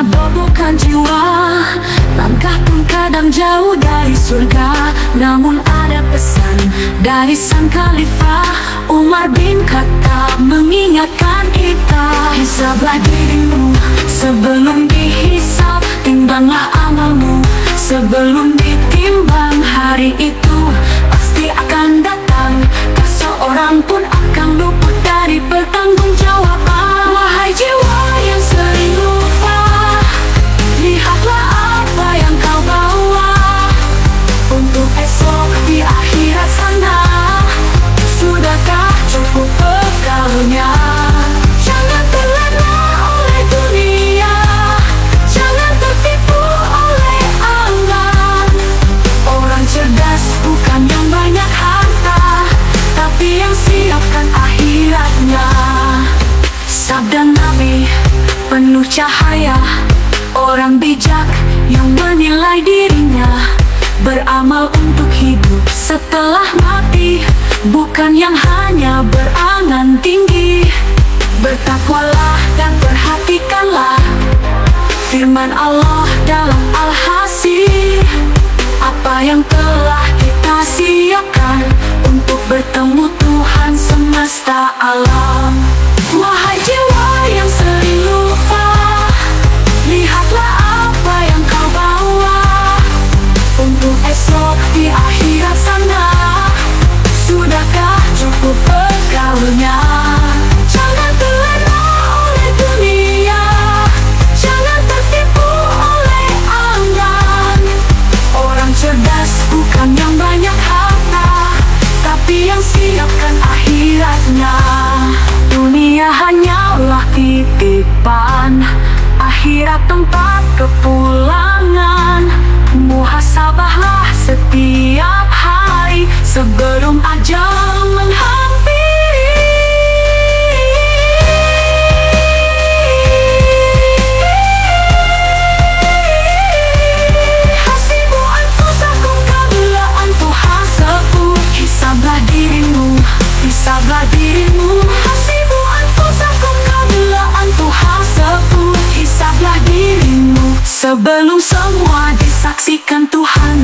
mabukkan jiwa. Langkah pun kadang jauh dari surga, namun ada pesan dari sang khalifah Umar bin Khattab mengingatkan kita. Hisablah dirimu sebelum dihisab, timbanglah amalmu sebelum ditimbang. Hari itu pasti akan datang, tak seorang pun akan luput dari pertanggungjawaban. Wahai jiwa yang sering lupa, lihatlah apa yang kau bawa untuk esok di akhirat sana. Sudahkah cukup bekalnya? Jangan terlena oleh dunia, jangan tertipu oleh angan. Orang cerdas bukan yang banyak harta, tapi yang siapkan akhiratnya. Sabda Nabi penuh cahaya, orang bijak yang menilai dirinya, beramal untuk hidup setelah mati, bukan yang hanya berangan tinggi. Bertakwalah dan perhatikanlah firman Allah dalam Al-Hasir, apa yang telah kita siapkan untuk bertemu Tuhan semesta alam. Wahai jiwa yang sering lupa, lihatlah apa yang kau bawa untuk esok di akhirat sana. Sudahkah cukup bekalnya? Jangan terlena oleh dunia, jangan tertipu oleh angan. Orang cerdas bukan yang banyak harta, tapi yang siapkan akhiratnya. Dunia hanyalah titipan, akhirat tempat kepulangan. Muhasabahlah setiap hari sebelum ajal menghampiri. Hasibu anfusakum qabla an tuhasabu. Hisablah dirimu, hisablah dirimu. Hasibu anfusakum qabla an tuhasabu. Hisablah dirimu sebelum semua disaksikan Tuhan.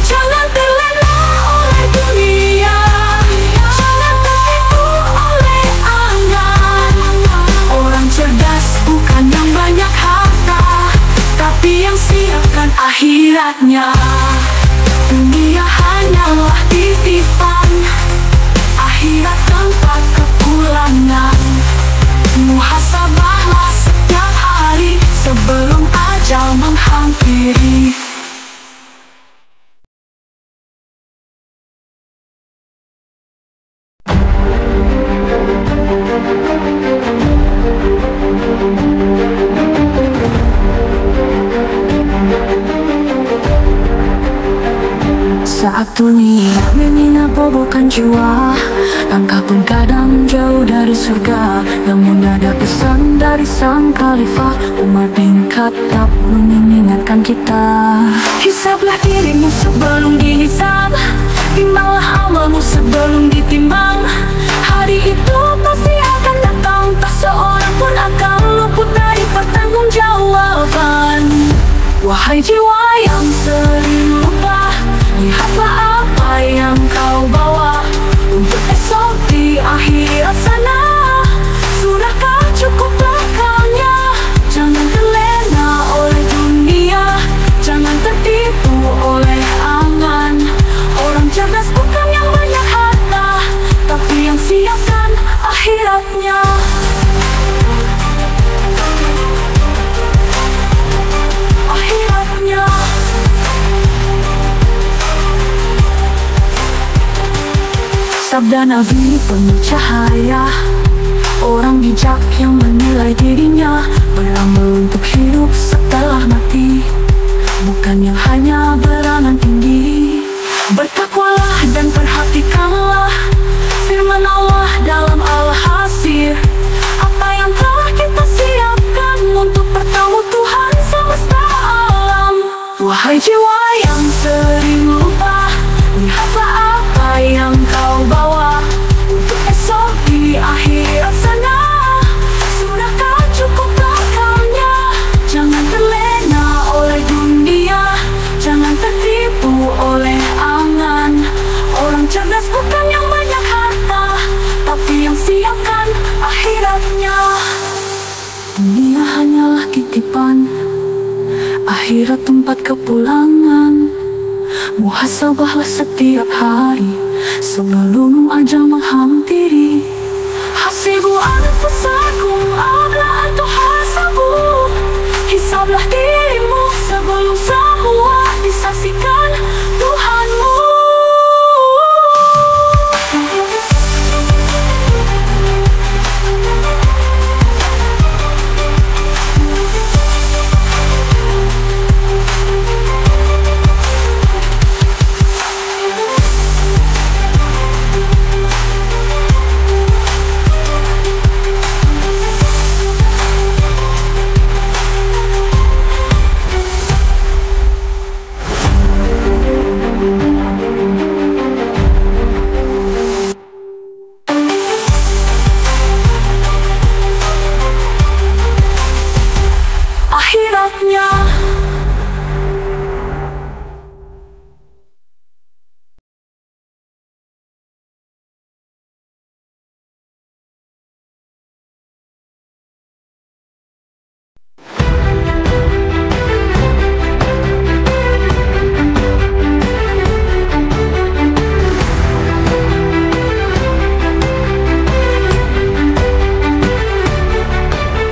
Jangan terlena oleh dunia, jangan tertipu oleh angan. Orang cerdas bukan yang banyak harta, tapi yang siapkan akhiratnya. Dunia hanyalah titipan, akhirat tempat kepulangan. Muhasabahlah setiap hari sebelum ajal menghampiri. Saat dunia menghina bobokan jiwa, langkah pun kadang jauh dari surga, namun ada pesan dari sang khalifah Umar bin Khattab mengingatkan kita. Hisablah dirimu sebelum dihisab, timbanglah amalmu sebelum ditimbang. Hari itu pasti akan datang, tak seorang pun akan luput dari pertanggungjawaban. Wahai jiwa yang sering lupa, lihatlah apa yang kau bawa untuk esok di akhirat sana. Sudahkah cukup bekalnya? Jangan terlena oleh dunia, jangan tertipu oleh angan. Orang cerdas bukan yang banyak harta, tapi yang siapkan akhiratnya. Akhiratnya. Sabda Nabi penuh cahaya, orang bijak yang menilai dirinya, beramal untuk hidup setelah mati, bukan yang hanya berangan tinggi. Bertakwalah dan perhatikanlah firman Allah dalam Al-Hasir, apa yang telah kita siapkan untuk bertemu Tuhan semesta alam. hanyalah titipan, akhirat tempat kepulangan. Muhasabahlah setiap hari sebelum ajal menghampiri. Hasibu anfusakum qabla an tuhasabu. Hisablah dirimu sebelum semua disaksikan Tuhanmu. Akhiratnya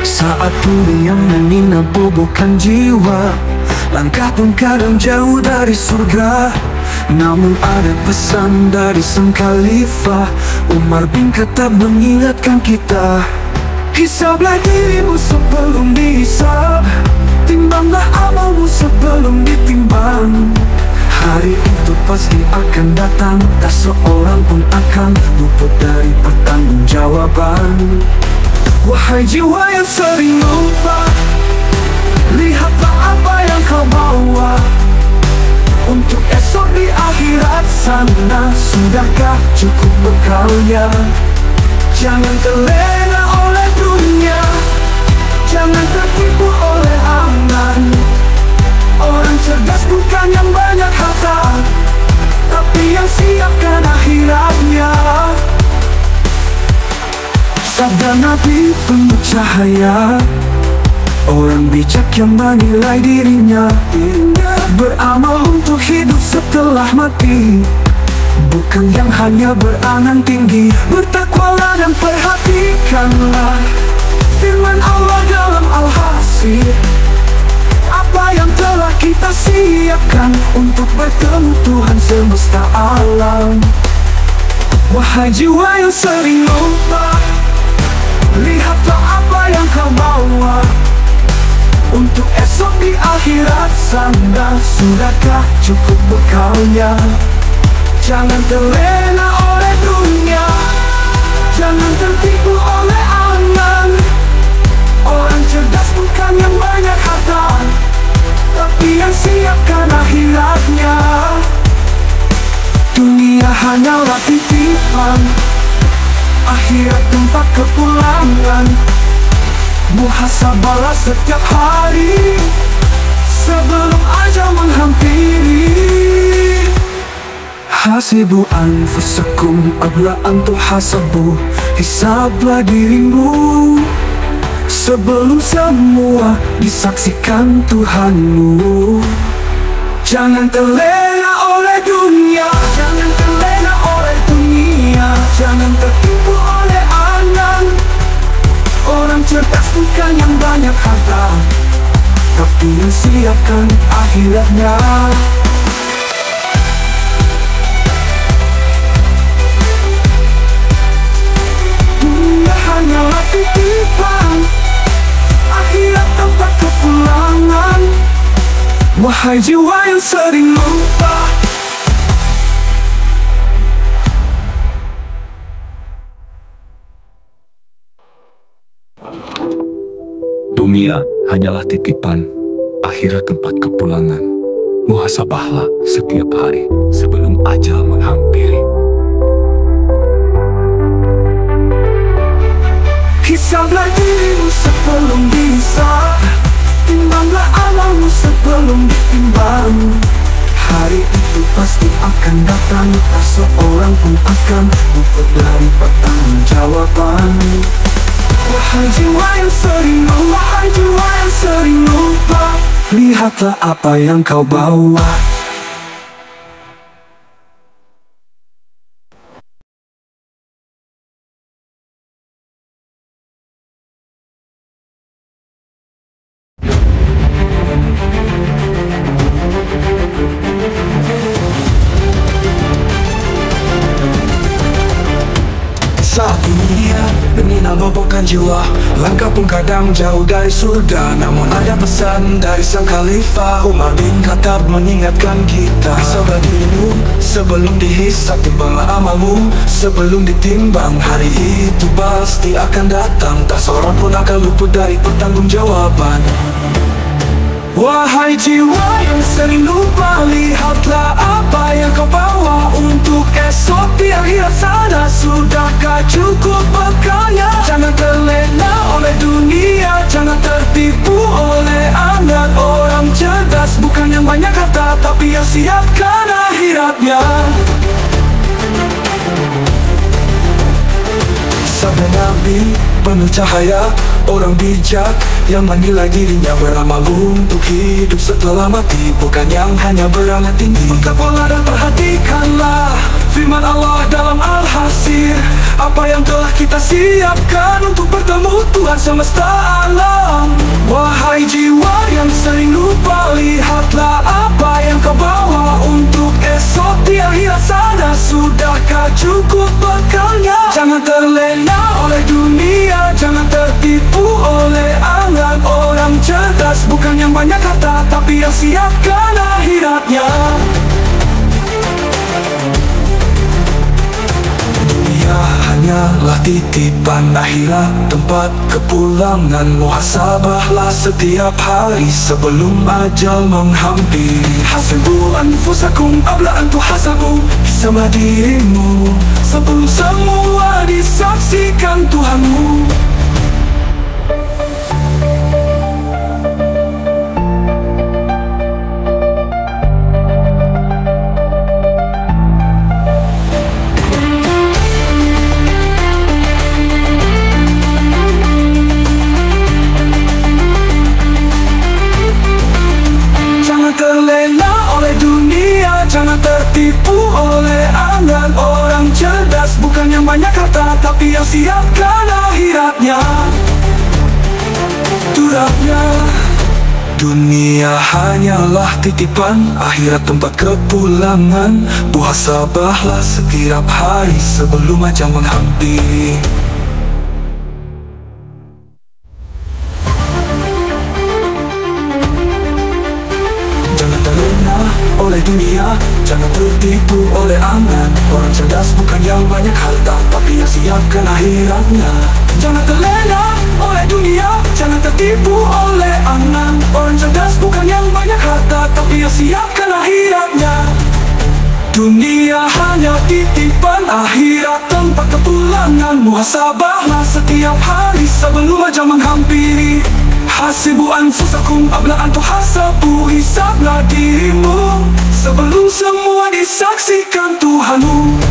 saat dunia menghina bobokan jiwa, langkah pun kadang jauh dari surga. Namun ada pesan dari sang khalifah Umar bin Khattab mengingatkan kita. Hisablah dirimu sebelum dihisab, timbanglah amalmu sebelum ditimbang. Hari itu pasti akan datang, tak seorang pun akan luput dari pertanggungjawaban. Wahai jiwa yang sering lupa, lihatlah apa yang kau bawa untuk esok di akhirat sana. Sudahkah cukup bekalnya? Jangan terlena oleh dunia, jangan tertipu oleh angan. Orang cerdas bukan yang banyak harta, tapi yang siapkan akhiratnya. Sabda Nabi penuh cahaya, orang bijak yang menilai dirinya, beramal untuk hidup setelah mati, bukan yang hanya berangan tinggi. Bertakwalah dan perhatikanlah firman Allah dalam Al-Hasr. Apa yang telah kita siapkan untuk bertemu Tuhan semesta alam. Wahai jiwa yang sering lupa, lihatlah apa yang kau bawa untuk esok di akhirat sana. Sudahkah cukup bekalnya? Jangan terlena oleh dunia, jangan tertipu oleh angan. Orang cerdas bukan yang banyak harta, tapi yang siapkan akhiratnya. Dunia hanyalah titipan, akhirat tempat kepulangan. Muhasabahlah setiap hari sebelum ajal menghampiri. Hasibu anfusakum qabla an tuhasabu. Hisablah dirimu sebelum semua disaksikan Tuhanmu. Jangan terlena oleh dunia, jangan terlena oleh dunia, jangan tertipu oleh angan. Orang cerdas bukan yang banyak harta, tapi yang siapkan akhiratnya. Dunia hanyalah titipan, akhirat tempat kepulangan. Wahai jiwa yang sering lupa, dunia hanyalah titipan, akhirat tempat kepulangan. Muhasabahlah setiap hari sebelum ajal menghampiri. Hisablah dirimu sebelum dihisab, timbanglah amalmu sebelum ditimbang. Hari itu pasti akan datang, tak seorang pun akan luput dari pertanggungjawaban. Wahai jiwa yang sering lupa, wahai jiwa lihatlah apa yang kau bawa. Saat dunia berminat bobokan jiwa, langkah pun kadang jauh dari surga. Namun ada pesan dari sang khalifah Umar bin Khattab mengingatkan kita, sabar dirimu sebelum dihisap, timbanglah amalmu sebelum ditimbang. Hari itu pasti akan datang, tak seorang pun akan luput dari pertanggungjawaban. Wahai jiwa yang sering lupa, lihatlah apa yang kau bawa untuk esok di akhirat sana. Sudahkah cukup bekalnya? Jangan terlena oleh dunia, jangan tertipu oleh angan orang cerdas. Bukan yang banyak kata, tapi yang siapkan akhiratnya. Sabda Nabi penuh cahaya, orang bijak yang menilai dirinya beramal untuk hidup setelah mati, bukan yang hanya berangan tinggi. Maka pola dan perhatikanlah firman Allah dalam Al-Hasir, apa yang telah kita siapkan untuk bertemu Tuhan semesta alam. Wahai jiwa yang sering lupa, lihatlah apa yang kau bawa untuk esok di akhirat sana. Sudahkah cukup bekalnya? Jangan terlena oleh dunia, jangan tertipu oleh angan orang cerdas. Bukan yang banyak kata, tapi yang siapkan akhiratnya. Dunia hanyalah titipan, akhirat tempat kepulangan. Muhasabahlah setiap hari sebelum ajal menghampiri. Hasibu anfusakum qabla an tuhasabu, sama dirimu sebelum semua disaksikan Tuhanmu. Terlena oleh dunia, jangan tertipu oleh angan orang cerdas. Bukan yang banyak kata, tapi yang siapkan akhiratnya. Turapnya dunia hanyalah titipan, akhirat tempat kepulangan. Muhasabahlah setiap hari sebelum ajal menghampiri. oleh dunia, jangan tertipu oleh angan orang cerdas. Bukan yang banyak harta, tapi yang siapkan akhiratnya. Jangan terlena oleh dunia, jangan tertipu oleh angan orang cerdas. Bukan yang banyak harta, tapi yang siapkan akhiratnya. Dunia hanya titipan, akhirat tempat kepulangan. Muhasabahlah setiap hari sebelum ajal menghampiri. Hasibu anfusakum qabla an tuhasabu, hisablah dirimu sebelum semua disaksikan Tuhanmu.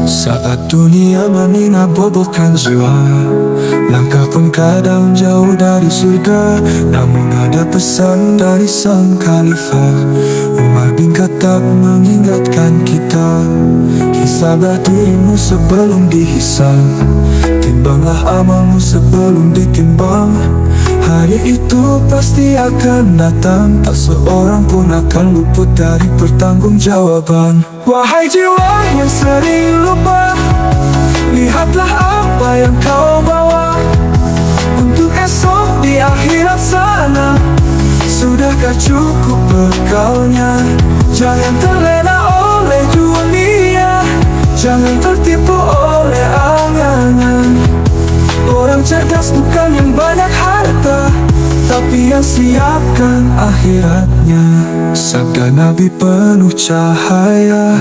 Saat dunia menina bobokan jiwa, langkah pun kadang jauh dari surga. Namun ada pesan dari sang khalifah Umar bin Khattab mengingatkan kita, hisablah dirimu sebelum dihisab, timbanglah amalmu sebelum ditimbang. Hari itu pasti akan datang, tak seorang pun akan luput dari pertanggungjawaban. Wahai jiwa yang sering lupa, lihatlah apa yang kau bawa untuk esok di akhirat sana. Sudahkah cukup bekalnya? Jangan terlena oleh dunia, jangan tertipu oleh angan-angan orang cerdas. Bukan yang banyak harta, tapi Dunia siapkan akhiratnya. Sabda Nabi penuh cahaya,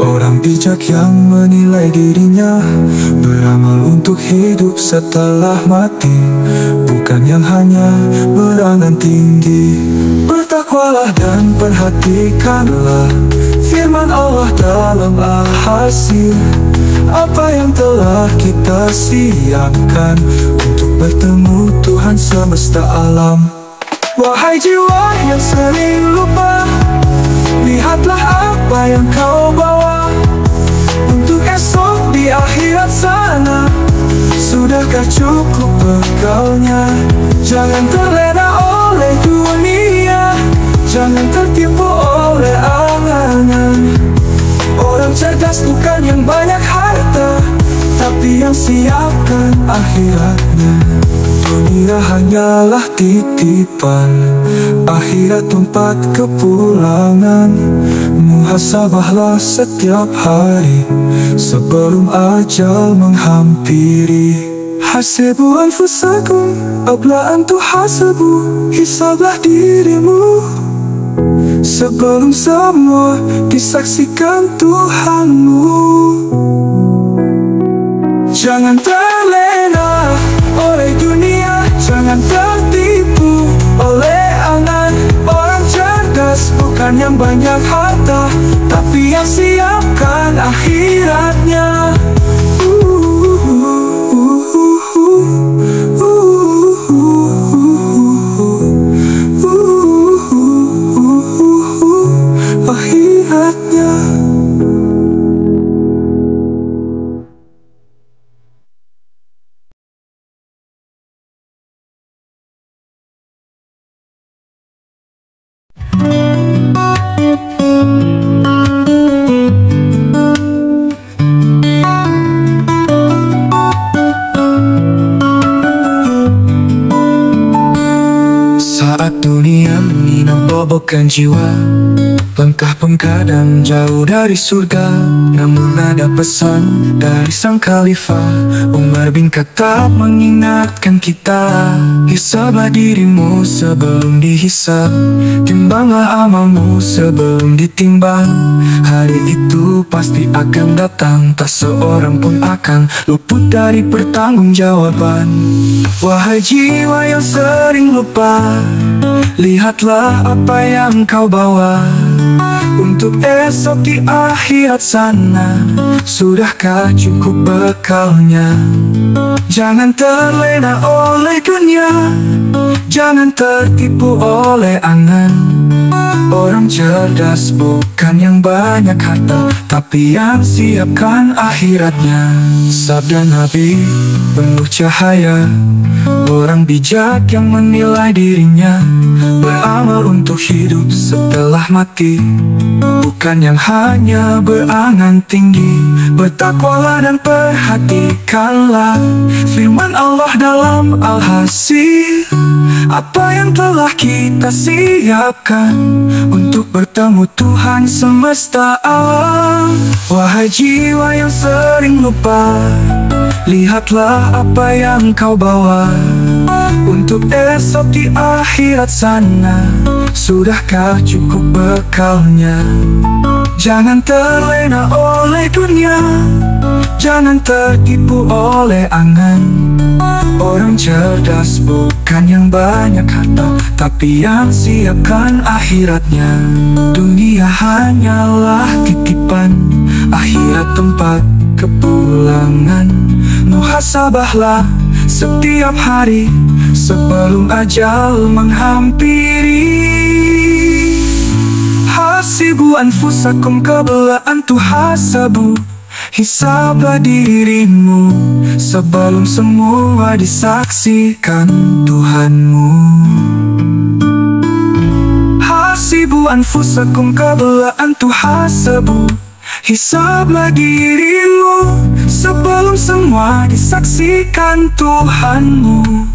orang bijak yang menilai dirinya, beramal untuk hidup setelah mati, bukan yang hanya berangan tinggi. Bertakwalah dan perhatikanlah firman Allah dalam Al-Hasir, apa yang telah kita siapkan untuk bertemu Tuhan semesta alam. Wahai jiwa yang sering lupa, lihatlah apa yang kau bawa untuk esok di akhirat sana. Sudahkah cukup bekalnya? Jangan terlena oleh dunia, jangan tertipu oleh angan-angan. Orang cerdas bukan yang banyak harta, tapi yang siapkan akhiratnya. Dunia hanyalah titipan, akhirat tempat kepulangan. Muhasabahlah setiap hari sebelum ajal menghampiri. Hasibu anfusakum qabla an tuhasabu, hisablah dirimu sebelum semua disaksikan Tuhanmu. Jangan terlena oleh dunia, jangan tertipu oleh angan. Orang cerdas bukan yang banyak harta, tapi yang siapkan akhiratnya. Akhiratnya. Saat dunia menginap bobokkan jiwa, langkah pun kadang jauh dari surga. Namun ada pesan dari sang khalifah Umar bin Khattab mengingatkan kita, hisablah dirimu sebelum dihisab, timbanglah amalmu sebelum ditimbang. Hari itu pasti akan datang, tak seorang pun akan luput dari pertanggungjawaban. Wahai jiwa yang sering lupa, lihatlah apa yang kau bawa untuk esok di akhirat sana. Sudahkah cukup bekalnya? Jangan terlena oleh dunia, jangan tertipu oleh angan. Orang cerdas bukan yang banyak harta, tapi yang siapkan akhiratnya. Sabda Nabi penuh cahaya, orang bijak yang menilai dirinya, beramal untuk hidup setelah mati, bukan yang hanya berangan tinggi. Bertakwalah dan perhatikanlah firman Allah dalam Al-Hasir, apa yang telah kita siapkan untuk bertemu Tuhan semesta alam. Wahai jiwa yang sering lupa, lihatlah apa yang kau bawa untuk esok di akhirat sana. Sudahkah cukup bekalnya? Jangan terlena oleh dunia, jangan tertipu oleh angan. Orang cerdas bukan yang banyak harta, tapi yang siapkan akhiratnya. Dunia hanyalah titipan, akhirat tempat kepulangan. Muhasabahlah setiap hari sebelum ajal menghampiri. Hasibu anfusakum qabla an tuhasabu, hisablah dirimu sebelum semua disaksikan Tuhanmu. Hasibu anfusakum qabla an tuhasabu, hisablah dirimu sebelum semua disaksikan Tuhanmu.